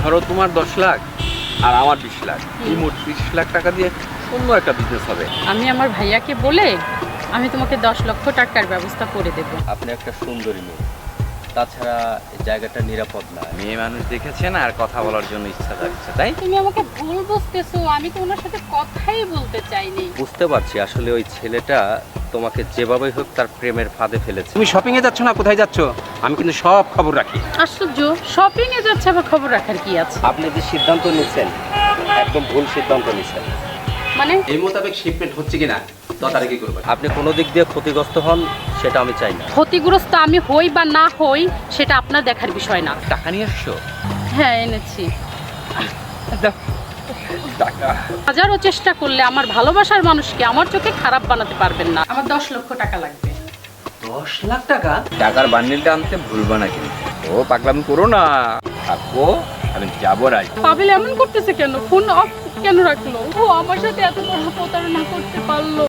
ধরো তোমার 10 লাখ আর আমার 20 লাখ, এই মোট 30 লাখ টাকা দিয়ে অন্য একটা বিজনেস হবে। আমি আমার ভাইয়াকে বলে আমি তোমাকে 10 লক্ষ টাকার ব্যবস্থা করে দেব। আপনি একটা সুন্দরী মেয়ে, তাছাড়া এই জায়গাটা নিরাপদ না। মেয়ে মানুষ দেখেছেন আর কথা বলার জন্য ইচ্ছা থাকছে, তাই? তুমি আমাকে ভুল বুঝতেছো, আমি তো ওনার সাথে কথাই বলতে চাইনি। বুঝতে পারছি আসলে ওই ছেলেটা তোমাকে যেভাবেই হোক তার প্রেমের ফাঁদে ফেলেছে। তুমি শপিং এ যাচ্ছ না কোথায় যাচ্ছ? আমি কিন্তু সব খবর রাখি। আশ্চর্য, শপিং এ যাচ্ছে আবার খবর রাখার কি আছে? আপনি যে সিদ্ধান্ত নিচ্ছেন একদম ভুল সিদ্ধান্ত নিচ্ছেন। মানে এই মোতাবেক শিপমেন্ট হচ্ছে কিনা তদারকি করবে। আপনি কোনো দিক দিয়ে ক্ষতিগ্রস্ত হন সেটা আমি চাই না। ক্ষতিগ্রস্ত আমি হই বা না হই সেটা আপনার দেখার বিষয় না। টাকা নিয়ে আসছো? হ্যাঁ, এনেছি। টাকা হাজারও চেষ্টা করলে আমার ভালোবাসার মানুষকে আমার চোখে খারাপ বানাতে পারবেন না। আমার 10 লক্ষ টাকা লাগবে। 10 লাখ টাকা? টাকার বান্ডিলটা আনতে ভুলবা না কিন্তু। ও পাগলামি করো না, থাকো, আমি যাবো রাজ। পাবেল এমন করতেছে কেন? ফোন অফ কেন রাখলো? ও আমার সাথে এত বড় প্রতারণা করতে পারলো?